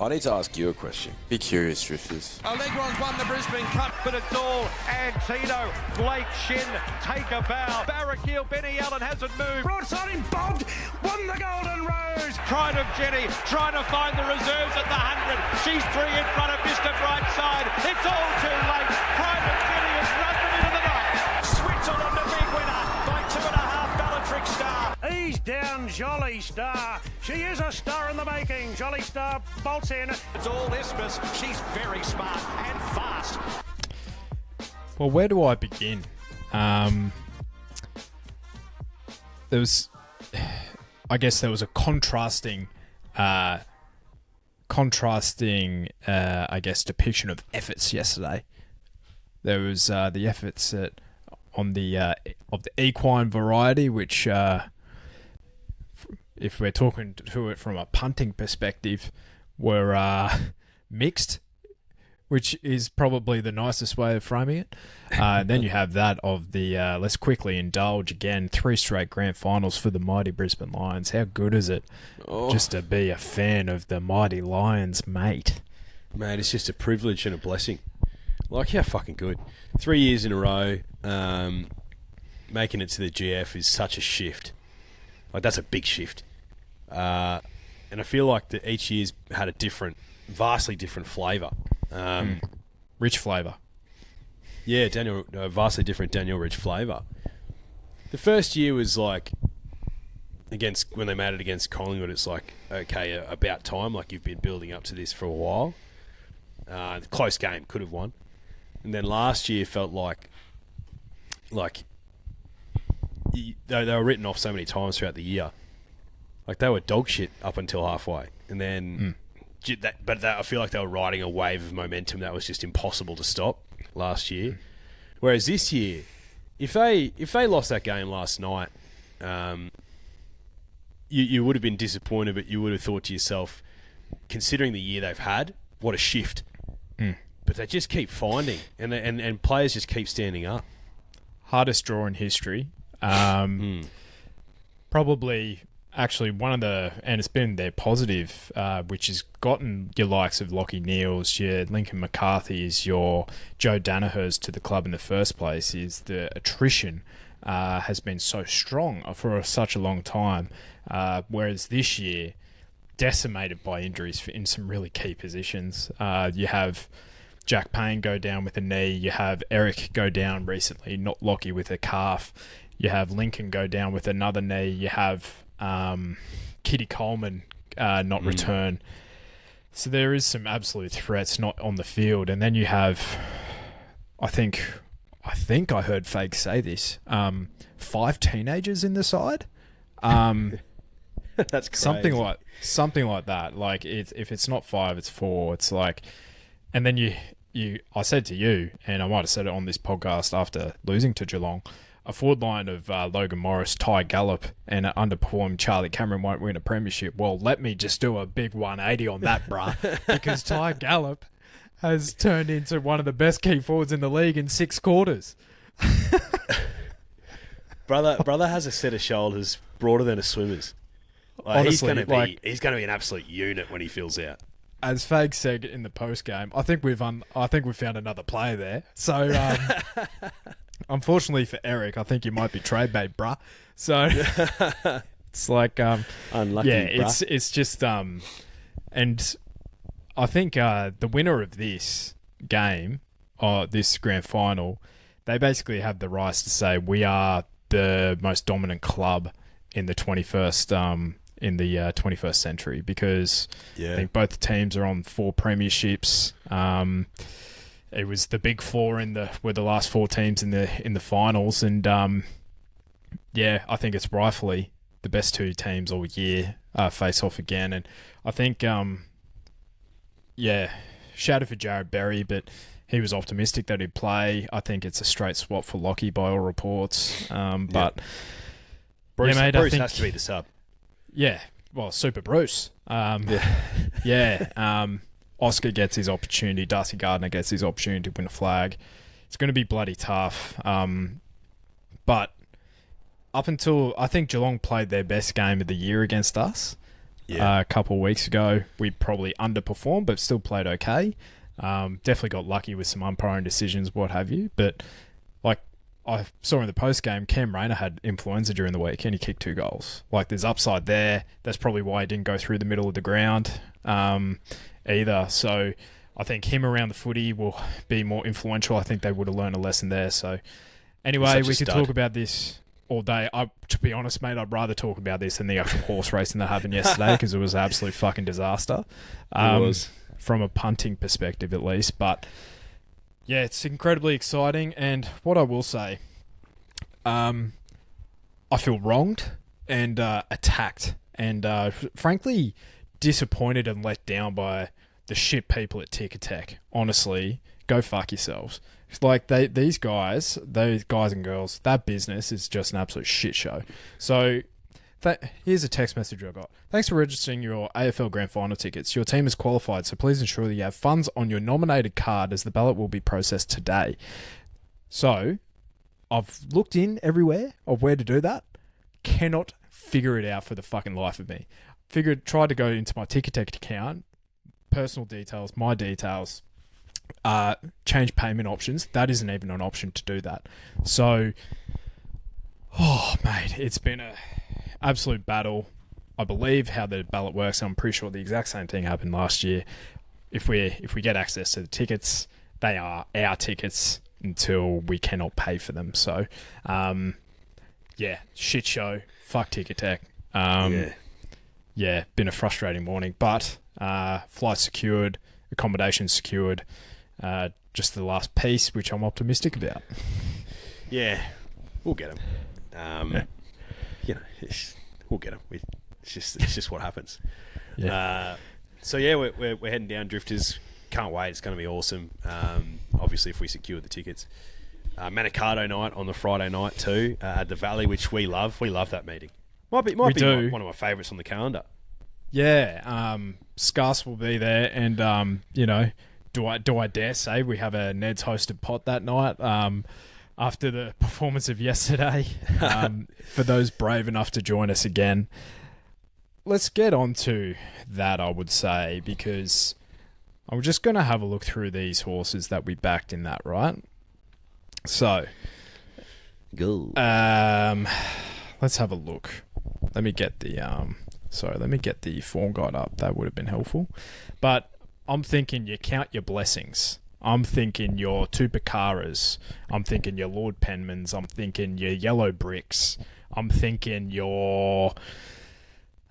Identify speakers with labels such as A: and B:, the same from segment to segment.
A: I need to ask you a question. Be curious, Drifters.
B: Allegron's won the Brisbane Cup, but it's all Antino. Blake Shin, take a bow. Barraquil, Benny Allen hasn't moved.
C: Broadside him, bobbed, won the Golden Rose.
B: Pride of Jenny, trying to find the reserves at the 100. She's 3 in front of Mr. Brightside. It's all too late. Pride of Jenny has run them into the night. Switzerland, the big winner by 2.5 Bellatrix Star.
C: He's down, Jolly Star. She is a star in the making. Jolly Star bolts in.
B: It's all Isthmus. She's very smart and fast.
D: Well, where do I begin? I guess there was a contrasting, I guess, depiction of efforts yesterday. There was the efforts of the equine variety, which, if we're talking to it from a punting perspective, were mixed, which is probably the nicest way of framing it. Then you have that of the, let's quickly indulge again, 3 straight grand finals for the mighty Brisbane Lions. How good is it just to be a fan of the mighty Lions, mate?
E: Man, it's just a privilege and a blessing. Like, how fucking good. 3 years in a row, making it to the GF is such a shift. Like, that's a big shift. And I feel like that each year's had a vastly different flavour.
D: Rich flavour.
E: Yeah, vastly different Daniel Rich flavour. The first year was like, when they made it against Collingwood, it's like, okay, about time. Like, you've been building up to this for a while. Close game, could have won. And then last year felt like they were written off so many times throughout the year. Like, they were dog shit up until halfway. And then... I feel like they were riding a wave of momentum that was just impossible to stop last year. Whereas this year, if they lost that game last night, you would have been disappointed, but you would have thought to yourself, considering the year they've had, what a shift. But they just keep finding, and players just keep standing up.
D: Hardest draw in history. Probably... Actually, and it's been their positive, which has gotten your likes of Lachie Neals, your Lincoln McCarthy's, your Joe Danaher's to the club in the first place, is the attrition has been so strong for such a long time. Whereas this year, decimated by injuries in some really key positions. You have Jack Payne go down with a knee. You have Eric go down recently, not Lachie, with a calf. You have Lincoln go down with another knee. You have... Kitty Coleman not return. So there is some absolute threats not on the field. And then you have, I think I heard Fake say this, 5 teenagers in the side.
E: That's crazy.
D: Something like that. Like, if it's not 5, it's 4. It's like, and then I said to you, and I might have said it on this podcast after losing to Geelong, a forward line of Logan Morris, Ty Gallop, and an underperformed Charlie Cameron won't win a premiership. Well, let me just do a big 180 on that, bruh, because Ty Gallop has turned into one of the best key forwards in the league in 6 quarters.
E: Brother has a set of shoulders broader than a swimmer's. Like, honestly, he's going to be an absolute unit when he fills out.
D: As Fag said in the post game, I think we've found another player there. So. Unfortunately for Eric, I think you might be trade bait, bruh. So it's like,
E: unlucky.
D: Yeah,
E: bruh.
D: it's just, and I think the winner of this game, this grand final, they basically have the right to say we are the most dominant club in the 21st century, because I think both teams are on 4 premierships. It was the big 4 were the last 4 teams in the finals, and I think it's rightfully the best 2 teams all year face off again. And I think shout out for Jared Berry, but he was optimistic that he'd play. I think it's a straight swap for Lachie by all reports. But
E: Bruce,
D: mate,
E: Bruce has to be the sub.
D: Yeah, well, Super Bruce. Oscar gets his opportunity. Darcy Gardner gets his opportunity to win a flag. It's going to be bloody tough. But up until... I think Geelong played their best game of the year against us. a couple of weeks ago. We probably underperformed, but still played okay. Definitely got lucky with some umpiring decisions, what have you. But like I saw in the post game, Cam Rayner had influenza during the week and he kicked 2 goals. Like there's upside there. That's probably why he didn't go through the middle of the ground either. So I think him around the footy will be more influential. I think they would have learned a lesson there. So anyway, we could talk about this all day. To be honest, mate, I'd rather talk about this than the actual horse racing that happened yesterday because it was an absolute fucking disaster.
E: It was.
D: From a punting perspective, at least. But yeah, it's incredibly exciting. And what I will say, I feel wronged and attacked and frankly disappointed and let down by the shit people at Ticker Tech. Honestly, go fuck yourselves. It's like those guys and girls, that business is just an absolute shit show. So here's a text message I got. Thanks for registering your AFL Grand Final tickets. Your team is qualified, so please ensure that you have funds on your nominated card as the ballot will be processed today. So I've looked in everywhere of where to do that. Cannot figure it out for the fucking life of me. Tried to go into my Ticker Tech account, personal details, my details, change payment options. That isn't even an option to do that. So, mate, it's been a absolute battle. I believe how the ballot works. I'm pretty sure the exact same thing happened last year. If we get access to the tickets, they are our tickets until we cannot pay for them. So, shit show. Fuck Ticker Tech. Been a frustrating morning, but flight secured, accommodation secured. Just the last piece, which I'm optimistic about.
E: Yeah, we'll get them. We'll get them. It's just what happens.
D: Yeah.
E: We're heading down Drifters. Can't wait. It's going to be awesome. Obviously, if we secure the tickets. Manikato night on the Friday night too at the Valley, which we love. We love that meeting. Might be one of my favourites on the calendar.
D: Yeah. Scarce will be there, and do I dare say we have a Ned's hosted pot that night? After the performance of yesterday, for those brave enough to join us again. Let's get on to that, I would say, because I'm just going to have a look through these horses that we backed in that, right? So,
E: go.
D: Let's have a look. Let me get the form guide up. That would have been helpful. But I'm thinking you count your blessings. I'm thinking your Tupacaras. I'm thinking your Lord Penmans. I'm thinking your Yellow Bricks. I'm thinking your...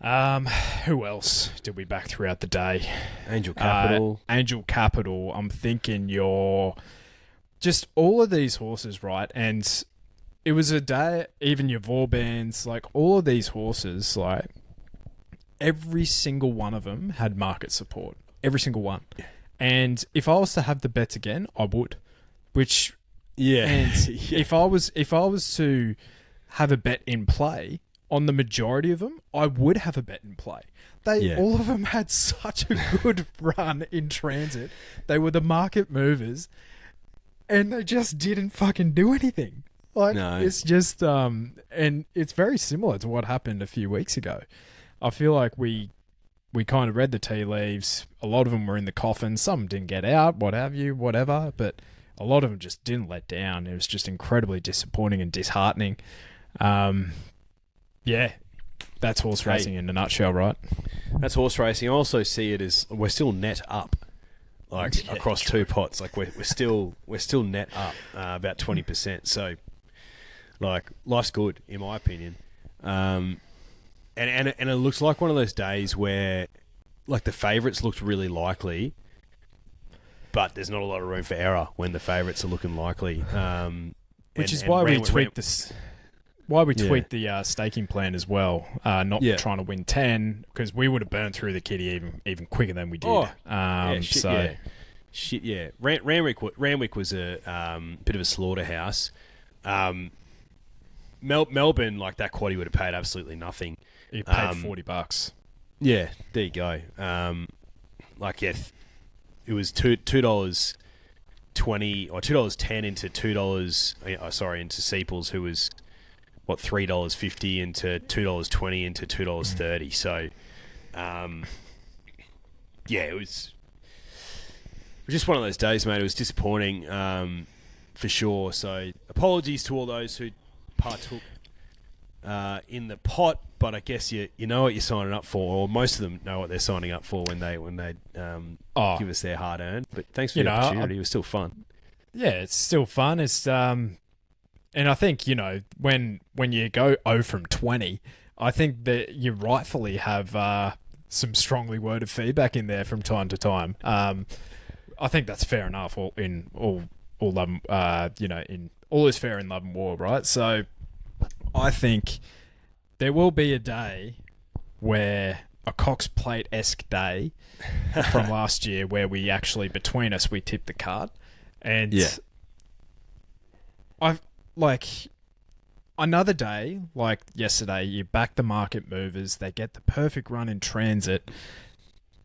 D: who else did we back throughout the day?
E: Angel Capital.
D: Angel Capital. I'm thinking your... Just all of these horses, right? And it was a day, even your Vorbands, like all of these horses, like every single one of them had market support. Every single one. And if I was to have the bets again, I would. Which,
E: yeah.
D: And if I was to have a bet in play on the majority of them, I would have a bet in play. All of them had such a good run in transit. They were the market movers, and they just didn't fucking do anything. It's just and it's very similar to what happened a few weeks ago. I feel like we kind of read the tea leaves. A lot of them were in the coffin. Some didn't get out, whatever. But a lot of them just didn't let down. It was just incredibly disappointing and disheartening. That's horse racing in a nutshell, right?
E: That's horse racing. I also see it as we're still net up, across two pots. Like we're still net up about 20%. So, life's good in my opinion. And it looks like one of those days where, the favourites looked really likely, but there's not a lot of room for error when the favourites are looking likely.
D: Which is why we tweaked this. Why we tweaked the staking plan as well, not trying to win 10, because we would have burned through the kitty even quicker than we did.
E: Randwick was a bit of a slaughterhouse. Melbourne, that quaddy would have paid absolutely nothing.
D: He paid $40.
E: Yeah, there you go. It was $2.20 or $2.10 into $2. Into Seeples, who was $3.50 into $2.20 into $2.30. So Yeah, it was just one of those days, mate. It was disappointing, for sure. So apologies to all those who partook in the pot, but I guess you know what you're signing up for, or most of them know what they're signing up for when they give us their hard earned. But thanks for the opportunity. It was still fun. Yeah,
D: it's still fun. It's and I think when you go 0 from 20, I think that you rightfully have some strongly worded feedback in there from time to time. I think that's fair enough. All love, in all is fair in love and war, right? So I think there will be a day where a Cox Plate-esque day from last year where we actually, between us, we tipped the card. And I've another day, like yesterday, you back the market movers, they get the perfect run in transit,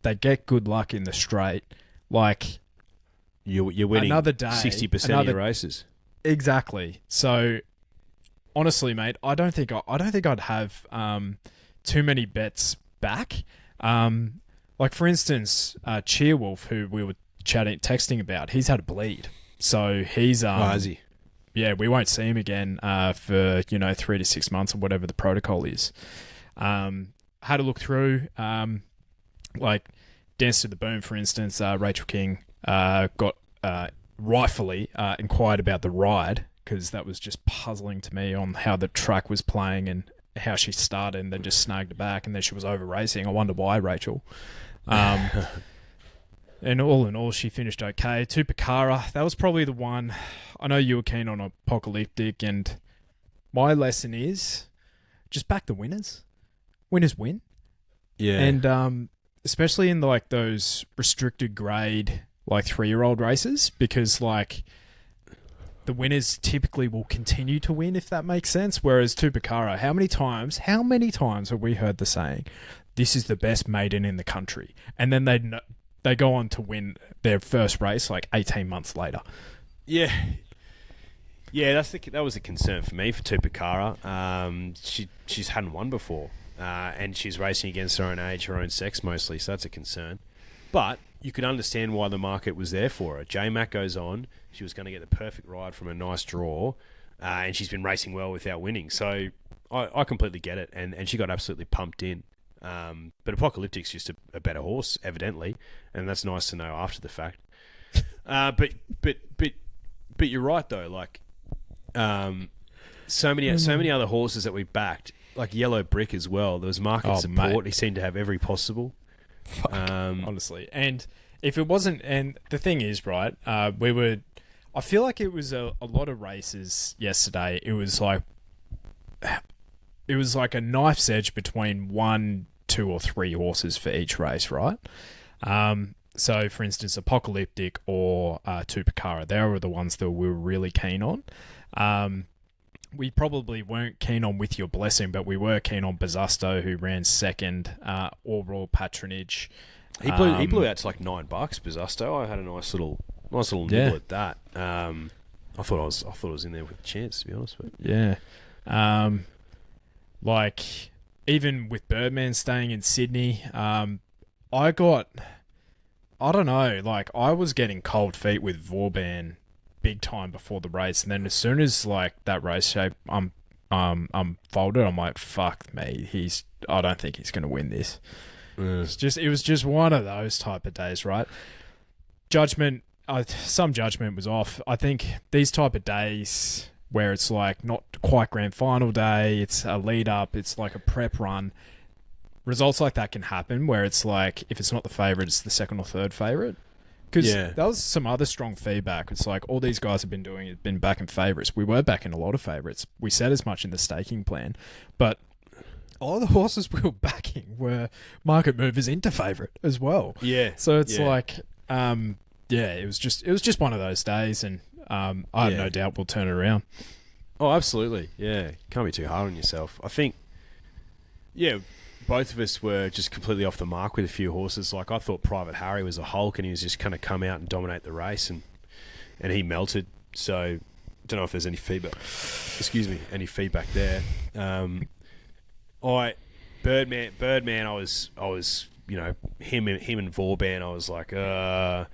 D: they get good luck in the straight. Like,
E: you're winning
D: another day,
E: 60% of your races.
D: Exactly. So honestly, mate, I don't think I'd have too many bets back. Like for instance, Cheerwolf, who we were texting about, he's had a bleed, so he's
E: has he?
D: Yeah, we won't see him again for 3 to 6 months or whatever the protocol is. Had a look through, like Dance to the Boom, for instance. Rachel King got rightfully inquired about the ride, because that was just puzzling to me on how the track was playing and how she started and then just snagged it back and then she was over racing. I wonder why, Rachel. And all in all, she finished okay. Tupakara, that was probably the one. I know you were keen on Apocalyptic, and my lesson is just back the winners. Winners win.
E: Yeah.
D: And especially in like those restricted grade, like 3-year-old races, because like the winners typically will continue to win, if that makes sense. Whereas Tupakara, how many times have we heard the saying, this is the best maiden in the country? And then they go on to win their first race like 18 months later.
E: Yeah. Yeah, that was a concern for me for Tupakara. She's hadn't won before, and she's racing against her own age, her own sex mostly, so that's a concern. But you could understand why the market was there for her. J-Mac goes on. She was going to get the perfect ride from a nice draw, and she's been racing well without winning. So I completely get it, and she got absolutely pumped in. But Apocalyptic's just a better horse, evidently, and that's nice to know after the fact. But you're right though. Like, so many other horses that we backed, like Yellow Brick as well. There was market support. Mate. He seemed to have every possible.
D: Honestly, and if it wasn't, and the thing is, right, I feel like it was a lot of races yesterday. It was like a knife's edge between 1, 2, or 3 horses for each race, right? So, for instance, Apocalyptic or Tupakara, they were the ones that we were really keen on. We probably weren't keen on With Your Blessing, but we were keen on Bazusto, who ran second, or Royal Patronage.
E: He blew out to like $9, Bazusto. I had a nice little nibble at that. I thought I was in there with a chance, to be honest. But
D: yeah. Like, even with Birdman staying in Sydney, I don't know, like, I was getting cold feet with Vauban big time before the race, and then as soon as, like, that race shape, I'm folded, I'm like, fuck me, I don't think he's going to win this. It was just one of those type of days, right? Some judgment was off. I think these type of days where it's like not quite grand final day, it's a lead up, it's like a prep run. Results like that can happen where it's like, if it's not the favourite, it's the second or third favourite. Because that was some other strong feedback. It's like all these guys have been backing favourites. We were backing a lot of favourites. We said as much in the staking plan. But all the horses we were backing were market movers into favourite as well.
E: Yeah.
D: So it's like, it was just one of those days, and I have no doubt we'll turn it around.
E: Oh, absolutely. Yeah. Can't be too hard on yourself. I think, both of us were just completely off the mark with a few horses. Like, I thought Private Harry was a Hulk and he was just going to come out and dominate the race, and he melted. So, don't know if there's any feedback. Any feedback there. Birdman. I was, him and Vauban. I was like, but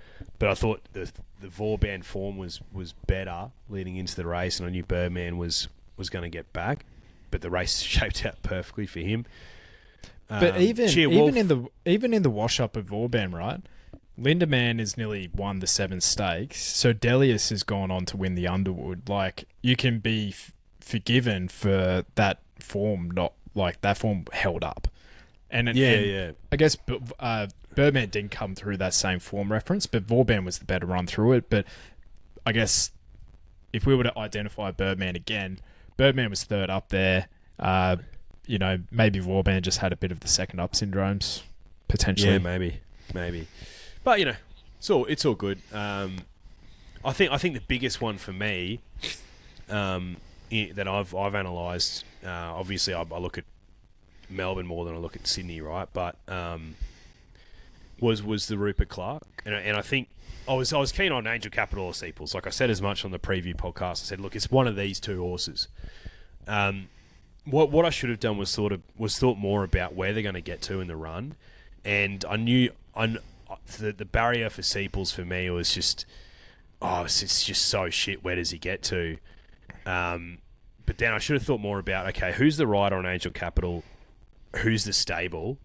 E: I thought the Vauban form was better leading into the race, and I knew Birdman was going to get back, but the race shaped out perfectly for him.
D: But even in the wash up of Vauban, right? Lindemann has nearly won the 7 stakes, so Delius has gone on to win the Underwood. Like, you can be forgiven for that form, not like that form held up. And I guess Birdman didn't come through that same form reference, but Vauban was the better run through it. But I guess if we were to identify Birdman again, Birdman was third up there. Maybe Vauban just had a bit of the second up syndromes, potentially.
E: Yeah, maybe. But it's all good. I think the biggest one for me that I've analysed. Obviously, I look at Melbourne more than I look at Sydney, right? But was the Rupert Clarke, and I think I was keen on Angel Capital or Steeples. Like I said as much on the preview podcast, I said, look, it's one of these two horses. What I should have done was thought more about where they're going to get to in the run, and I knew the barrier for Steeples for me was just, it's just so shit. Where does he get to? But then I should have thought more about, okay, who's the rider on Angel Capital? Who's the stable?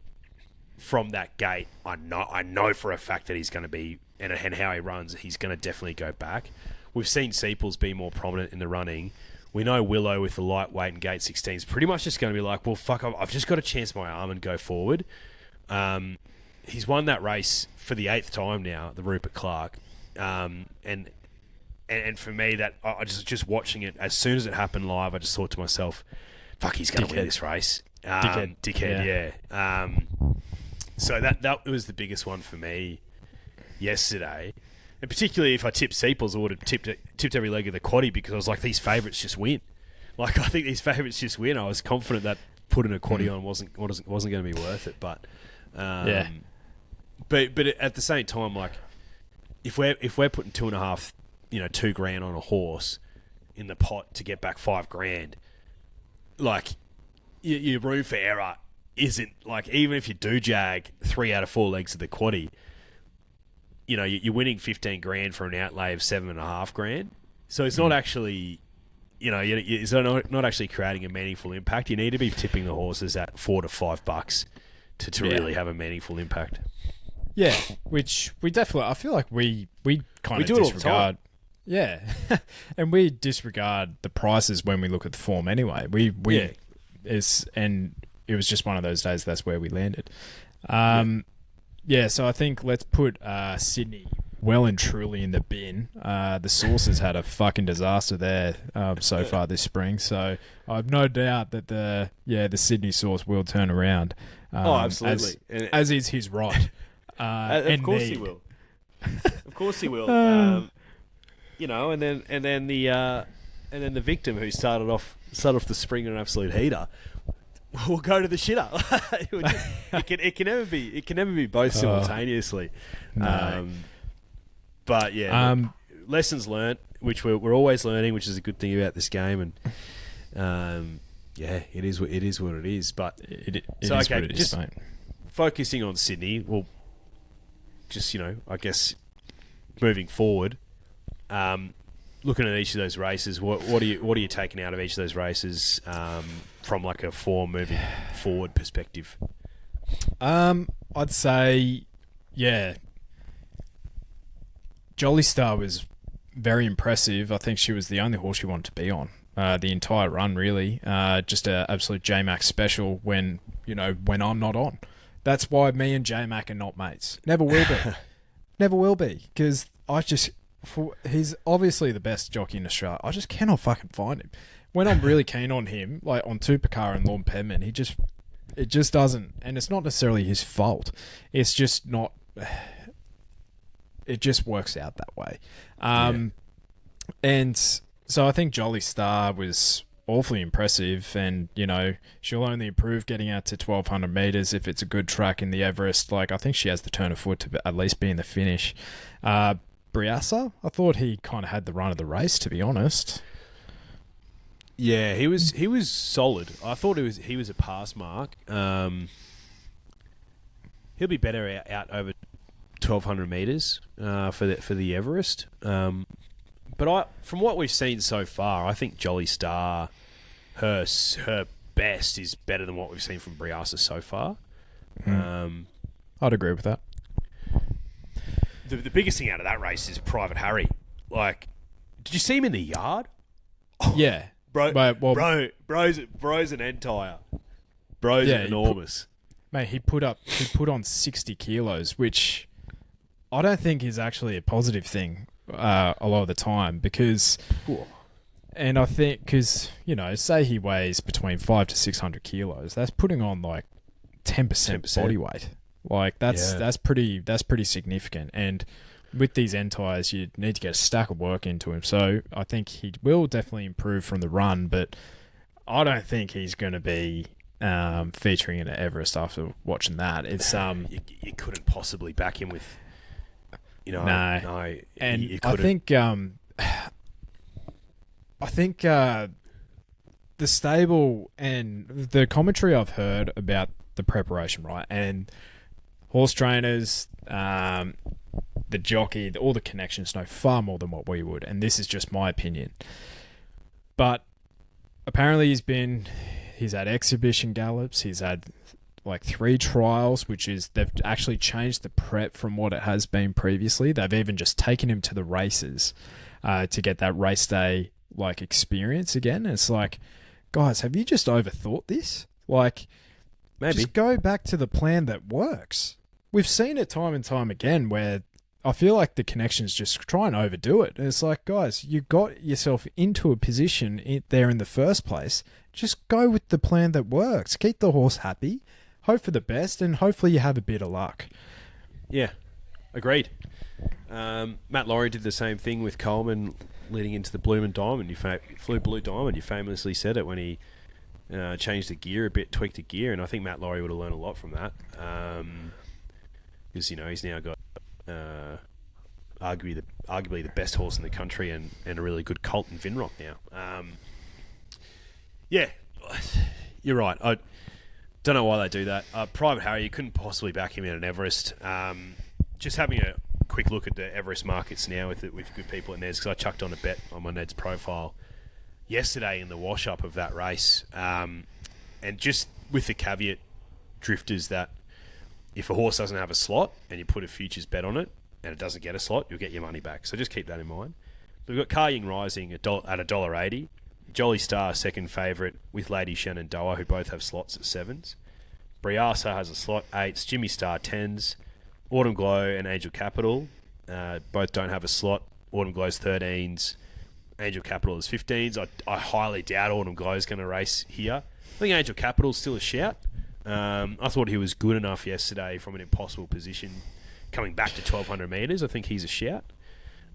E: From that gate, I know for a fact that he's going to be, and how he runs, he's going to definitely go back. We've seen Steeples be more prominent in the running. We know Willow with the lightweight and gate 16 is pretty much just going to be like, well, fuck, I've just got to chance my arm and go forward. He's won that race for the 8th time now, the Rupert Clarke. And for me, that I just watching it, as soon as it happened live, I just thought to myself, fuck, he's going to win this race. Dickhead, yeah. So that was the biggest one for me yesterday. And particularly if I tipped Steeples, I would have tipped every leg of the quaddie, because I was like, these favourites just win. Like, I think these favourites just win. I was confident that putting a quaddie on wasn't going to be worth it. But but at the same time, like, if we're putting $2.5, $2,000 on a horse in the pot to get back $5,000, like, your room for error isn't, like, even if you do jag 3 out of 4 legs of the quaddie, you're winning $15,000 for an outlay of $7,500. So it's not actually, it's not actually creating a meaningful impact. You need to be tipping the horses at $4 to $5 to really have a meaningful impact.
D: Yeah, which we definitely, I feel like we kind of
E: do it all the
D: disregard. Yeah, and we disregard the prices when we look at the form anyway. And it was just one of those days. That's where we landed. So I think let's put Sydney well and truly in the bin. The Sources had a fucking disaster there so far this spring. So I have no doubt that the Sydney Source will turn around.
E: Absolutely,
D: as is his right.
E: Of course he will. Of course he will. And then the victim who started off the spring in an absolute heater will go to the shitter. It can never be both simultaneously.
D: No.
E: But yeah, lessons learnt, which we're always learning, which is a good thing about this game. And it is what it is. But
D: it is what it is, mate.
E: Focusing on Sydney, well, just I guess moving forward, looking at each of those races, what are you taking out of each of those races from like a form moving forward perspective?
D: I'd say, Jolly Star was very impressive. I think she was the only horse you wanted to be on the entire run, really. Just an absolute J-Mac special when I'm not on. That's why me and J-Mac are not mates. Never will be. Never will be. Because he's obviously the best jockey in Australia. I just cannot fucking find him. When I'm really keen on him, like on Tupacar and Lorne Penman, it just doesn't. And it's not necessarily his fault. It's just not. It just works out that way. And so I think Jolly Star was awfully impressive, and she'll only improve getting out to 1,200 meters if it's a good track in the Everest. Like, I think she has the turn of foot to at least be in the finish. Briassa, I thought he kind of had the run of the race, to be honest.
E: Yeah, he was solid. I thought he was a pass mark. He'll be better out over 1,200 metres for the Everest. But from what we've seen so far, I think Jolly Star, her best is better than what we've seen from Briasa so far.
D: I'd agree with that.
E: The biggest thing out of that race is Private Harry. Like, did you see him in the yard?
D: Yeah.
E: Bro's an end tire. Bro's
D: Yeah,
E: enormous.
D: Mate, he put on 60 kilos, which I don't think is actually a positive thing a lot of the time because, and I think because say he weighs between 500 to 600 kilos, that's putting on like 10% body weight. Like that's pretty significant. And with these end tires, you need to get a stack of work into him. So I think he will definitely improve from the run, but I don't think he's going to be featuring in Everest after watching that. It's
E: you couldn't possibly back him with,
D: no. And
E: you
D: I
E: couldn't.
D: think the stable and the commentary I've heard about the preparation, right, and horse trainers, the jockey, all the connections know far more than what we would, and this is just my opinion. But apparently he's had exhibition gallops, he's had like 3 trials, which is they've actually changed the prep from what it has been previously. They've even just taken him to the races to get that race day like experience again. And it's like, guys, have you just overthought this? Like,
E: maybe
D: just go back to the plan that works. We've seen it time and time again where I feel like the connections just try and overdo it. And it's like, guys, you got yourself into a position there in the first place. Just go with the plan that works. Keep the horse happy. Hope for the best, and hopefully you have a bit of luck.
E: Yeah, agreed. Matt Laurie did the same thing with Coleman leading into the Blue Diamond. Blue Diamond. You famously said it when he changed the gear a bit, tweaked the gear, and I think Matt Laurie would have learned a lot from that. Because he's now got arguably the best horse in the country and a really good colt in Vinrock now. Yeah, you're right. I don't know why they do that. Private Harry, you couldn't possibly back him in an Everest. Just having a quick look at the Everest markets now with good people at Ned's, because I chucked on a bet on my Ned's profile yesterday in the wash-up of that race. And just with the caveat, drifters, that if a horse doesn't have a slot and you put a futures bet on it and it doesn't get a slot, you'll get your money back. So just keep that in mind. We've got Car Ying Rising at $1.80. Jolly Star, second favourite, with Lady Shenandoah, who both have slots at 7s. Briasa has a slot, 8s. Jimmy Star, 10s. Autumn Glow and Angel Capital both don't have a slot. Autumn Glow's 13s. Angel Capital is 15s. I highly doubt Autumn Glow is going to race here. I think Angel Capital's still a shout. I thought he was good enough yesterday from an impossible position coming back to 1,200 metres. I think he's a shout.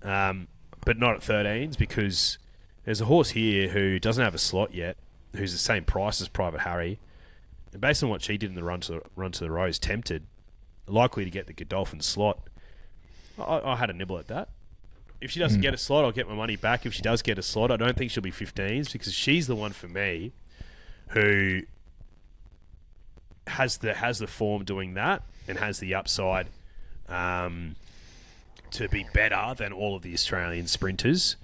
E: But not at 13s, because there's a horse here who doesn't have a slot yet, who's the same price as Private Harry, and based on what she did in the run to the Rose, Tempted, likely to get the Godolphin slot. I had a nibble at that. If she doesn't get a slot, I'll get my money back. If she does get a slot, I don't think she'll be 15s, because she's the one for me who has the form doing that and has the upside to be better than all of the Australian sprinters.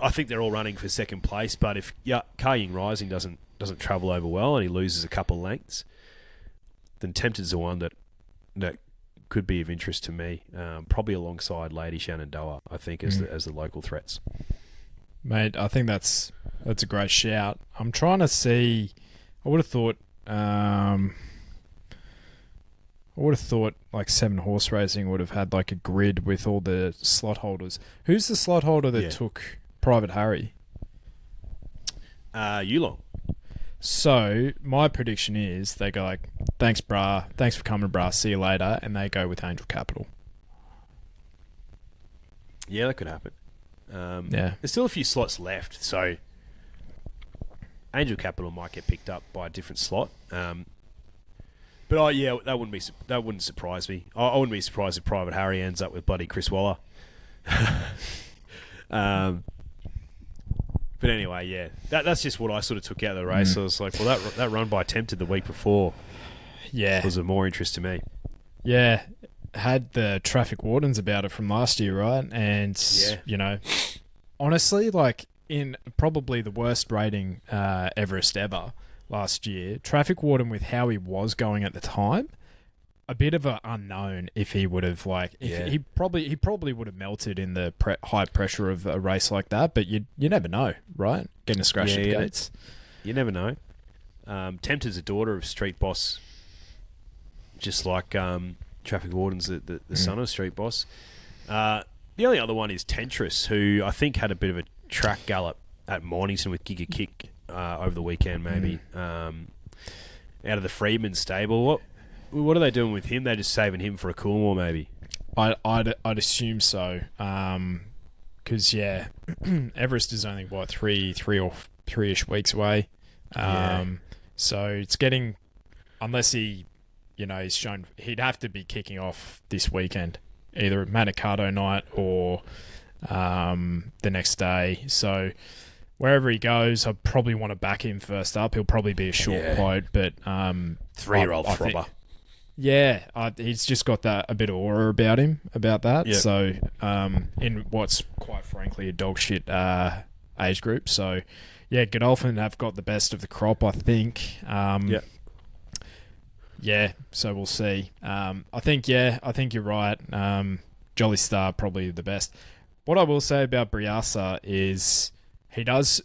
E: I think they're all running for second place, but if Car Ying Rising doesn't travel over well and he loses a couple lengths, then Tempted's the one that could be of interest to me, probably alongside Lady Shenandoah, I think, as the local threats.
D: Mate, I think that's a great shout. I'm trying to see. I would have thought like 7 Horse Racing would have had like a grid with all the slot holders. Who's the slot holder that took Private Harry?
E: Yulong.
D: So my prediction is they go like, thanks brah, thanks for coming brah, see you later, and they go with Angel Capital.
E: Yeah, that could happen.
D: Yeah,
E: there's still a few slots left, so Angel Capital might get picked up by a different slot. But that wouldn't surprise me. I wouldn't be surprised if Private Harry ends up with bloody Chris Waller. But anyway, yeah, that's just what I sort of took out of the race. I was like, well, that run by Tempted the week before was of more interest to me.
D: Yeah, had the traffic wardens about it from last year, right? And, you know, honestly, like in probably the worst rating Everest ever last year, traffic warden with how he was going at the time, a bit of an unknown if he would have he probably would have melted in the high pressure of a race like that, but you never know, right? Getting a scratch at the gates. You
E: never know. Tempted's a daughter of Street Boss, just like traffic warden's the son of Street Boss. The only other one is Tentris, who I think had a bit of a track gallop at Mornington with Giga Kick over the weekend, maybe out of the Freedman stable. What are they doing with him? They're just saving him for a Coolmore, maybe.
D: I'd assume so. Because Everest is only three-ish weeks away. So it's getting, unless he, he's shown, he'd have to be kicking off this weekend, either at Manikato night or the next day. So wherever he goes, I probably want to back him first up. He'll probably be a short quote, but
E: 3-year-old throbber.
D: He's just got a bit of aura about him, about that.
E: Yep.
D: So, in what's quite frankly a dog shit age group. So, Godolphin have got the best of the crop, I think. So we'll see. I think you're right. Jolly Star probably the best. What I will say about Briasa is he does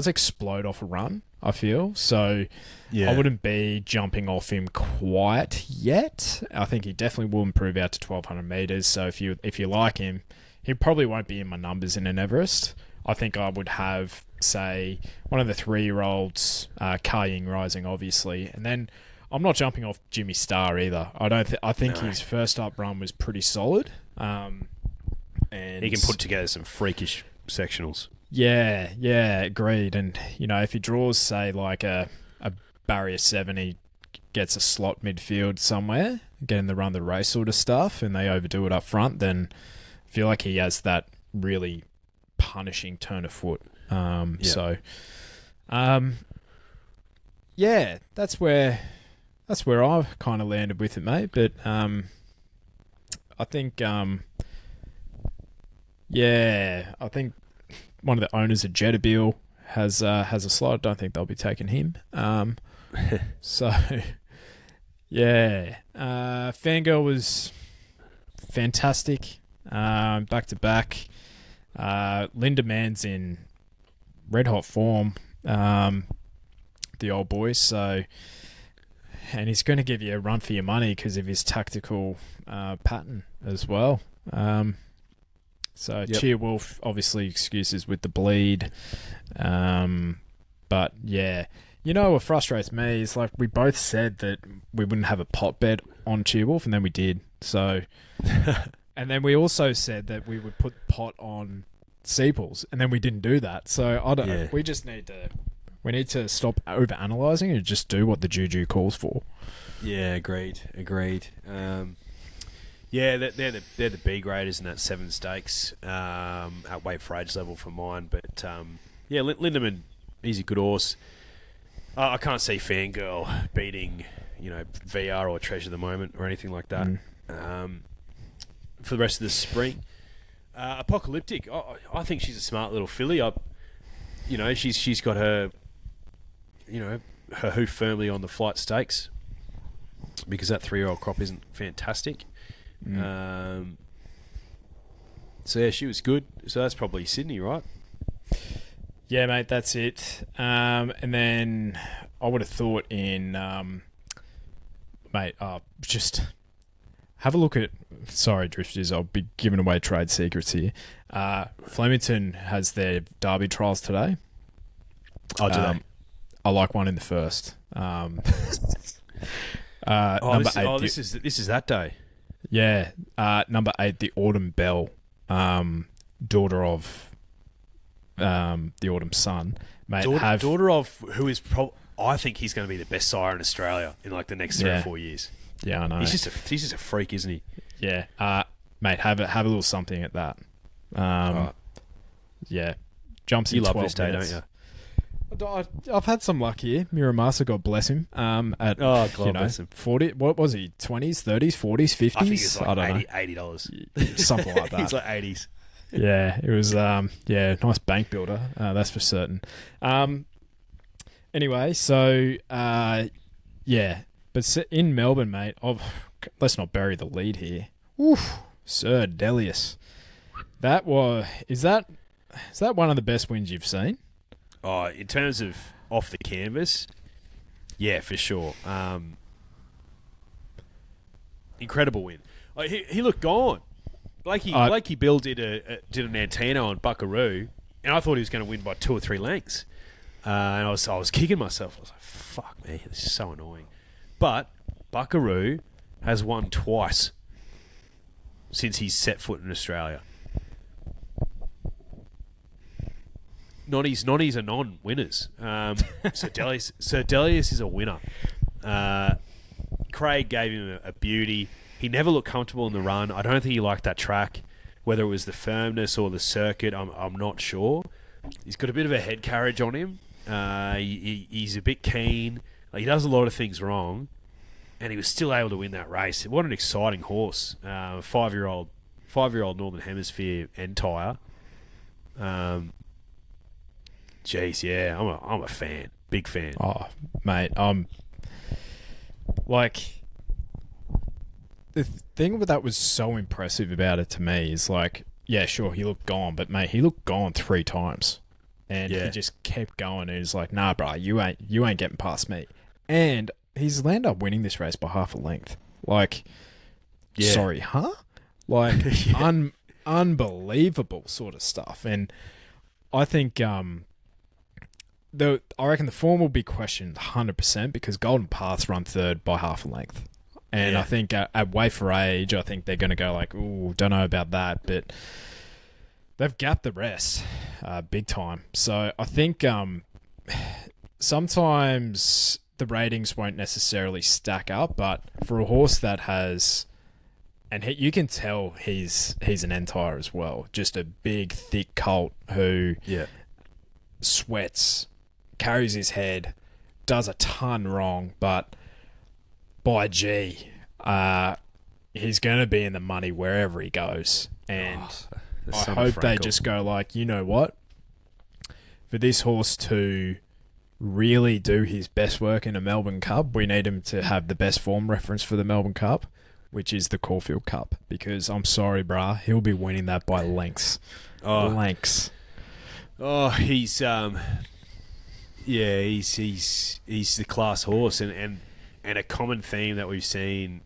D: explode off a run, I feel. So I wouldn't be jumping off him quite yet. I think he definitely will improve out to 1,200 metres. So if you like him, he probably won't be in my numbers in an Everest. I think I would have, say, one of the 3-year-olds, Ka Ying Rising, obviously. And then I'm not jumping off Jimmy Star either. I think his first up run was pretty solid. And
E: he can put together some freakish sectionals.
D: Yeah, agreed. And, if he draws, say, like a barrier 7, he gets a slot midfield somewhere, getting the run the race sort of stuff, and they overdo it up front, then I feel like he has that really punishing turn of foot. So, that's where I've kind of landed with it, mate. But I think, I think one of the owners of Jetabil has a slot. I don't think they'll be taking him. Fangirl was fantastic. Back to back. Linda Mann's in red hot form. The old boy. So, and he's going to give you a run for your money because of his tactical pattern as well. Cheer Wolf, obviously excuses with the bleed. But yeah, what frustrates me is like we both said that we wouldn't have a pot bet on Cheer Wolf, and then we did. So, and then we also said that we would put pot on Seeples, and then we didn't do that. So I don't know. We just need to stop over-analysing and just do what the juju calls for.
E: Yeah, agreed. They're the B graders in that 7 stakes at weight for age level for mine. But Lindemann, he's a good horse. I can't see Fangirl beating VR or Treasure the Moment or anything like that for the rest of the spring. Apocalyptic, I think she's a smart little filly. She's got her hoof firmly on the flight stakes because that 3-year-old crop isn't fantastic. She was good. So that's probably Sydney, right?
D: Yeah, mate, that's it. And then I would have thought in, just have a look at. Sorry, Drifters, I'll be giving away trade secrets here. Flemington has their Derby trials today.
E: Oh, do they?
D: I like one in the first. Number 8.
E: This is that day.
D: Yeah, number 8, the Autumn Bell, daughter of the Autumn Sun, mate.
E: Daughter of who is I think he's going to be the best sire in Australia in like the next 3 or 4 years.
D: Yeah, I know.
E: He's just a freak, isn't he?
D: Yeah, mate. Have a little something at that. Yeah, jumps in
E: You love
D: 12
E: this day,
D: minutes.
E: don't you?
D: I've had some luck here. Miramasa, God bless him. At
E: bless him.
D: 40. What was he? 20s, 30s, 40s, 50s.
E: I think it's like
D: don't know.
E: $80.
D: Something like that.
E: It's like 80s.
D: Yeah, it was. Nice bank builder. That's for certain. Anyway, so but in Melbourne, mate. Let's not bury the lead here. Oof, Sir Delius. Is that one of the best wins you've seen?
E: Oh, in terms of off the canvas, yeah, for sure. Incredible win. He looked gone. Blakey Bill did an Antino on Buckaroo, and I thought he was going to win by 2 or 3 lengths. And I was kicking myself. I was like, "Fuck me, this is so annoying." But Buckaroo has won twice since he's set foot in Australia. Nonnies are non-winners. Sir Delius is a winner. Craig gave him a beauty. He never looked comfortable in the run. I don't think he liked that track, whether it was the firmness or the circuit. I'm not sure. He's got a bit of a head carriage on him. He's a bit keen. He does a lot of things wrong, and he was still able to win that race. What an exciting horse! 5-year-old Northern Hemisphere end tyre. Jeez, yeah, I'm a fan, big fan.
D: Oh, mate, like the thing that was so impressive about it to me is like, yeah, sure, he looked gone, but mate, he looked gone 3 times, and he just kept going. And he was like, "Nah, bro, you ain't getting past me." And he's landed up winning this race by half a length. Like, sorry, huh? Like, unbelievable sort of stuff. And I think I reckon the form will be questioned 100% because Golden Path's run 3rd by half a length. And I think at Way for Age, I think they're going to go like, ooh, don't know about that. But they've gapped the rest big time. So I think sometimes the ratings won't necessarily stack up. But for a horse that has... And you can tell he's an entire as well. Just a big, thick colt who sweats, carries his head, does a ton wrong, but by gee, he's going to be in the money wherever he goes. And I hope they just go like, you know what? For this horse to really do his best work in a Melbourne Cup, we need him to have the best form reference for the Melbourne Cup, which is the Caulfield Cup. Because I'm sorry, brah, he'll be winning that by lengths. Lengths.
E: Oh, he's he's the class horse, and a common theme that we've seen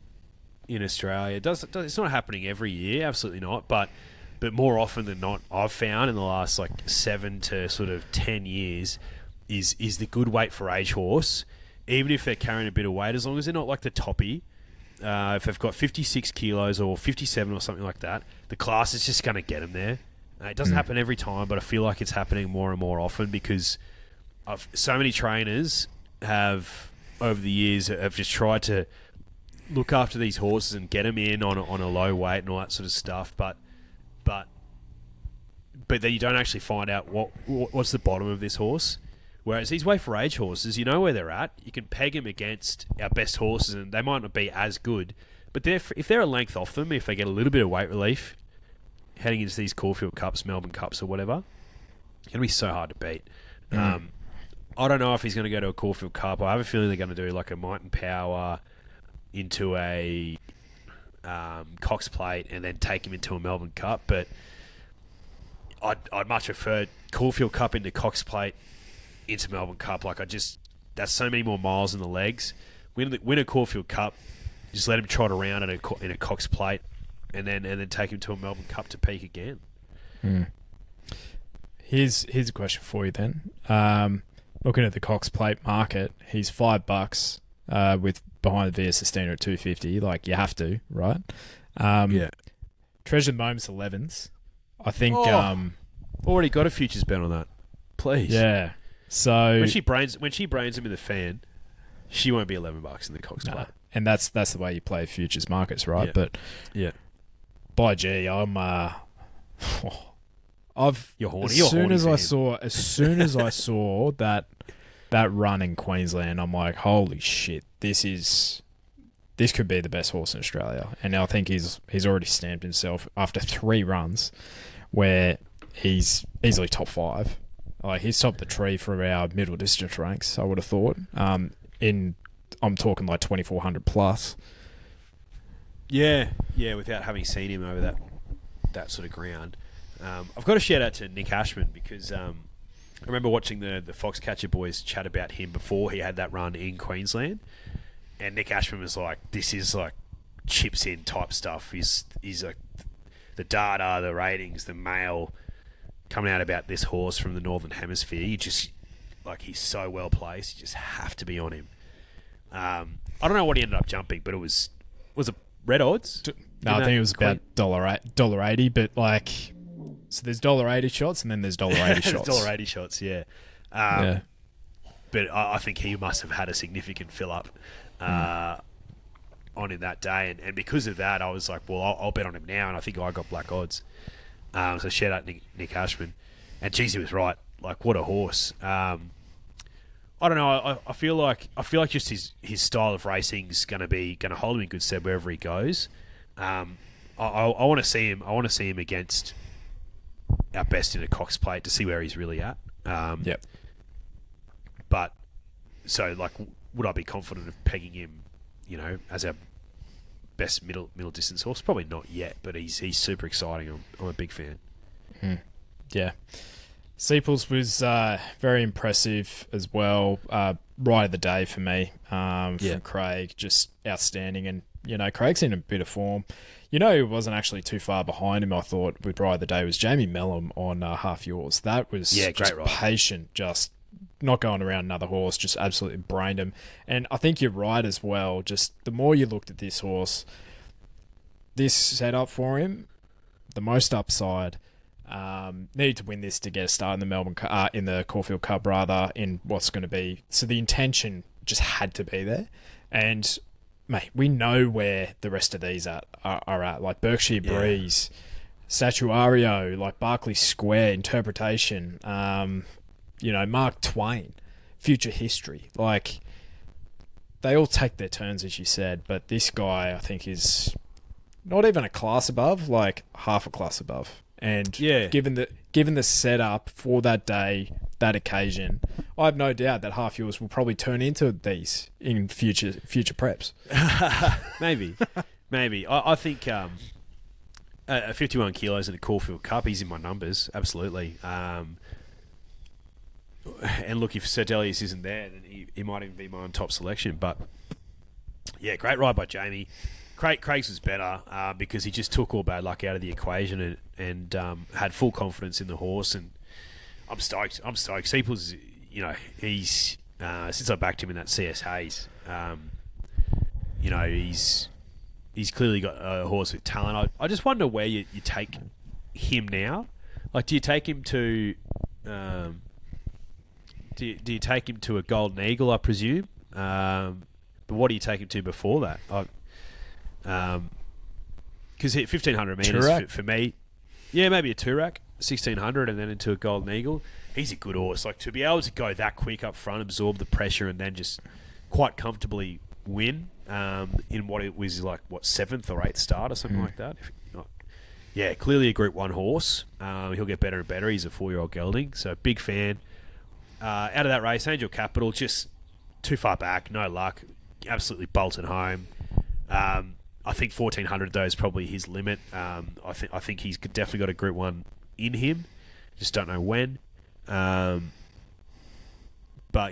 E: in Australia. It's not happening every year, absolutely not, but more often than not, I've found in the last like 7 to sort of 10 years is the good weight for age horse, even if they're carrying a bit of weight, as long as they're not like the toppy. If they've got 56 kilos or 57 or something like that, the class is just going to get them there. It doesn't happen every time, but I feel like it's happening more and more often because so many trainers have, over the years, have just tried to look after these horses and get them in on a low weight and all that sort of stuff, but then you don't actually find out what's the bottom of this horse. Whereas these way for age horses, you know where they're at. You can peg them against our best horses, and they might not be as good, but if they're a length off them, if they get a little bit of weight relief heading into these Caulfield Cups, Melbourne Cups or whatever, it's going to be so hard to beat. I don't know if he's going to go to a Caulfield Cup. I have a feeling they're going to do like a Might and Power into a Cox Plate and then take him into a Melbourne Cup, but I'd much prefer Caulfield Cup into Cox Plate into Melbourne Cup. That's so many more miles in the legs. Win a Caulfield Cup, just let him trot around in a Cox Plate, and then take him to a Melbourne Cup to peak again.
D: Here's a question for you then. Looking at the Cox Plate market, he's $5 with behind the Via Sistina at $250. Like, you have to, right? Treasured Moments 11s. I think
E: already got a futures bet on that. Please.
D: Yeah. So
E: when she brains him in the fan, she won't be $11 in the Cox Plate.
D: And that's the way you play futures markets, right?
E: Yeah.
D: But
E: yeah,
D: by gee, I'm
E: You're horny.
D: As
E: You're
D: soon
E: horny
D: as
E: for
D: I
E: him.
D: saw that run in Queensland, I'm like, holy shit, this could be the best horse in Australia. And I think he's already stamped himself after 3 runs where he's easily top 5. Like, he's topped the tree from our middle distance ranks, I would have thought. I'm talking like 2,400 plus.
E: Yeah, without having seen him over that sort of ground. I've got to shout out to Nick Ashman because I remember watching the Foxcatcher boys chat about him before he had that run in Queensland, and Nick Ashman was like, "This is like chips in type stuff." He's like the data, the ratings, the mail coming out about this horse from the Northern Hemisphere. You just like he's so well placed. You just have to be on him. I don't know what he ended up jumping, but it was it red odds?
D: No, I think it was about $1.80, but like, so there's $1.80 shots and then there's $1.80 shots.
E: $1.80 shots, yeah.
D: Yeah.
E: But I think he must have had a significant fill up on him that day, and because of that, I was like, well, I'll bet on him now, and I think I got black odds. So shout out Nick Ashman, and geez, he was right. Like, what a horse. I don't know. I feel like just his style of racing is going to hold him in good stead wherever he goes. I want to see him. I want to see him against our best in a Cox Plate to see where he's really at.
D: Yep.
E: But so, like, would I be confident of pegging him, as our best middle distance horse? Probably not yet, but he's super exciting. I'm a big fan.
D: Yeah. Seeples was very impressive as well. Right of the day for me from Craig, just outstanding. And, Craig's in a bit of form. Who wasn't actually too far behind him, I thought, with right of the day was Jamie Mellum on Half Yours. That was just patient, just not going around another horse, just absolutely brained him. And I think you're right as well. Just the more you looked at this horse, this setup for him, the most upside. Needed to win this to get a start in the Melbourne in the Caulfield Cup, rather, in what's going to be. So the intention just had to be there, and mate, we know where the rest of these are at, like Berkshire Breeze, Statuario, like Barclay Square, Interpretation, Mark Twain, Future History, like they all take their turns, as you said, but this guy I think is not even a class above, like half a class above. And given the setup for that day, that occasion, I have no doubt that Half Yours will probably turn into these in future preps.
E: Maybe. I think 51 kilos in the Caulfield Cup, he's in my numbers, absolutely. And look, if Sir Delius isn't there, then he might even be my top selection. But yeah, great ride by Jamie. Craig's was better because he just took all bad luck out of the equation and had full confidence in the horse, and I'm stoked. Seeples, he's since I backed him in that CS Hayes, he's clearly got a horse with talent. I just wonder where you take him now. Like, do you take him to do you take him to a Golden Eagle, I presume? But what do you take him to before that? Because 1,500 metres for me, maybe a Toorak, 1,600, and then into a Golden Eagle. He's a good horse. Like, to be able to go that quick up front, absorb the pressure, and then just quite comfortably win in what it was like, 7th or 8th start or something like that. Yeah, clearly a Group 1 horse. He'll get better and better. He's a 4-year-old gelding, so big fan. Out of that race, Angel Capital, just too far back, no luck, absolutely bolted home. I think 1,400 though is probably his limit. I think he's definitely got a Group 1 in him. Just don't know when. But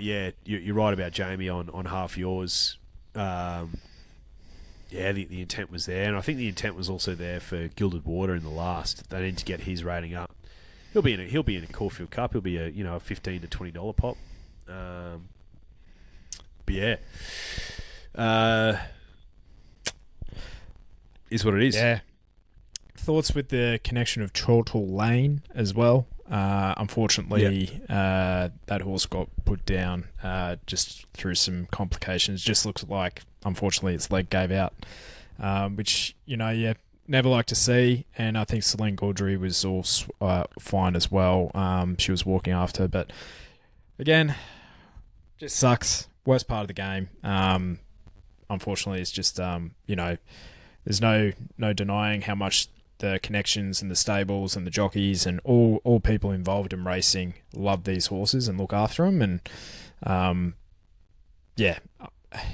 E: yeah, you're right about Jamie on Half Yours. The intent was there, and I think the intent was also there for Gilded Water in the last. They need to get his rating up. He'll be in a Caulfield Cup. He'll be a $15 to $20 pop. But yeah. Is what it is.
D: Yeah. Thoughts with the connection of Chortle Lane as well. Unfortunately, that horse got put down just through some complications. Just looks like, unfortunately, its leg gave out. Which, never like to see. And I think Celine Gaudry was all fine as well. She was walking after, but again, just sucks. Worst part of the game. Unfortunately, it's just there's no denying how much the connections and the stables and the jockeys and all people involved in racing love these horses and look after them. And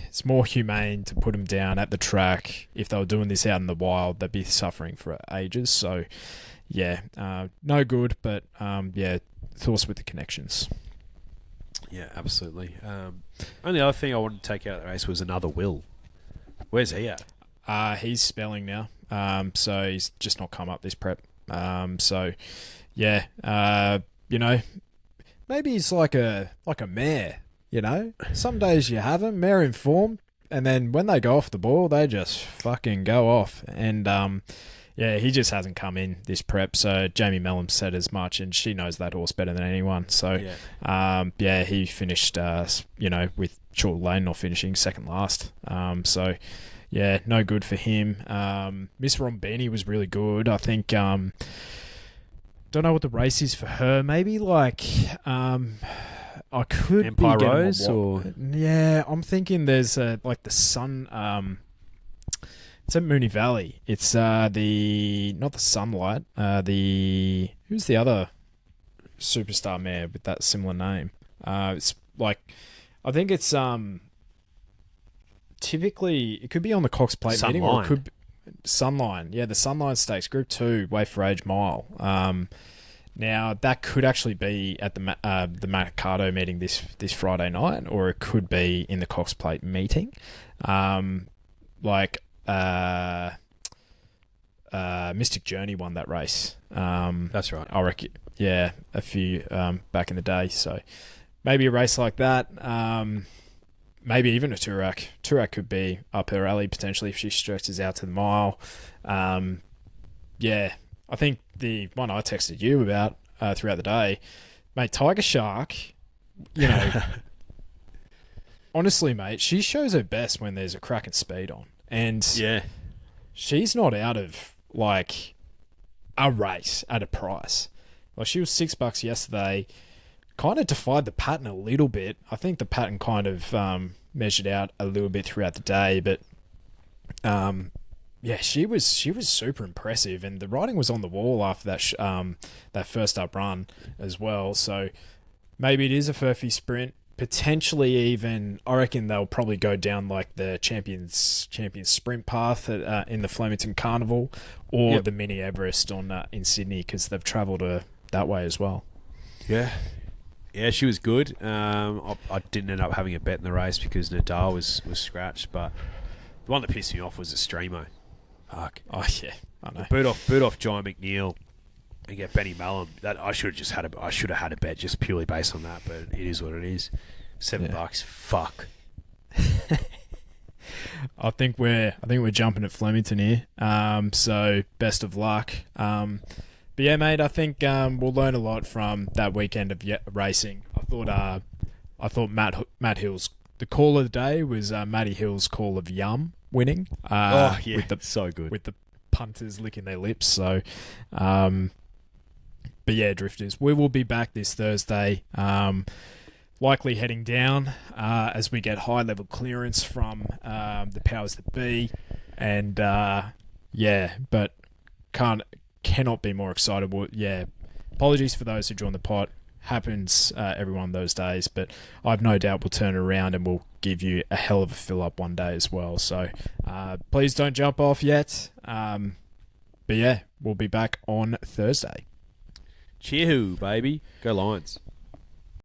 D: it's more humane to put them down at the track. If they were doing this out in the wild, they'd be suffering for ages. So, no good, but thoughts with the connections.
E: Yeah, absolutely. Only other thing I wanted to take out of the race was another Will. Where's he at?
D: He's spelling now, so he's just not come up this prep. Maybe he's like a mare. Some days you have them, mare informed, and then when they go off the ball, they just fucking go off. And he just hasn't come in this prep. So Jamie Mellon said as much, and she knows that horse better than anyone. So he finished, with Short Lane not finishing second last. No good for him. Miss Rombini was really good. I think, don't know what the race is for her. Maybe I could
E: Empire
D: be
E: Rose or
D: I'm thinking there's the Sun. It's at Moonee Valley. It's not the Sunlight. Who's the other superstar mare with that similar name? It's I think it's typically it could be on the Cox Plate meeting, or it could be Sunline. Yeah, the Sunline Stakes, Group 2, Way for Age Mile. Now that could actually be at the Manikato meeting this Friday night, or it could be in the Cox Plate meeting. Mystic Journey won that race.
E: That's right.
D: I reckon. Yeah, a few back in the day. So maybe a race like that. Maybe even a Turak. Turak could be up her alley potentially if she stretches out to the mile. I think the one I texted you about throughout the day, mate, Tiger Shark, honestly, mate, she shows her best when there's a cracking speed on. And she's not out of, a race at a price. She was $6 yesterday, kind of defied the pattern a little bit. I think the pattern kind of measured out a little bit throughout the day, but she was super impressive, and the riding was on the wall after that first up run as well. So maybe it is a Furphy sprint. Potentially even, I reckon they'll probably go down the Champions Sprint path in the Flemington Carnival, or the Mini Everest in Sydney, because they've travelled that way as well.
E: Yeah, she was good. I didn't end up having a bet in the race because Nadal was scratched, but the one that pissed me off was Estremo. Fuck.
D: Oh yeah, I know.
E: Boot off John McNeil and get Benny Mallum. That I should have had a bet just purely based on that, but it is what it is. $7. Fuck.
D: I think we're jumping at Flemington here. So best of luck. But yeah, mate, I think we'll learn a lot from that weekend of racing. I thought Matt Hill's, the call of the day was Matty Hill's call of yum winning.
E: So good.
D: With the punters licking their lips. So, but yeah, Drifters, we will be back this Thursday. Likely heading down as we get high-level clearance from the powers that be. And, but cannot be more excited. Apologies for those who joined the pot. Happens every one of those days, but I've no doubt we'll turn it around and we'll give you a hell of a fill-up one day as well. So please don't jump off yet. But yeah, we'll be back on Thursday.
E: Cheer-hoo, baby. Go Lions.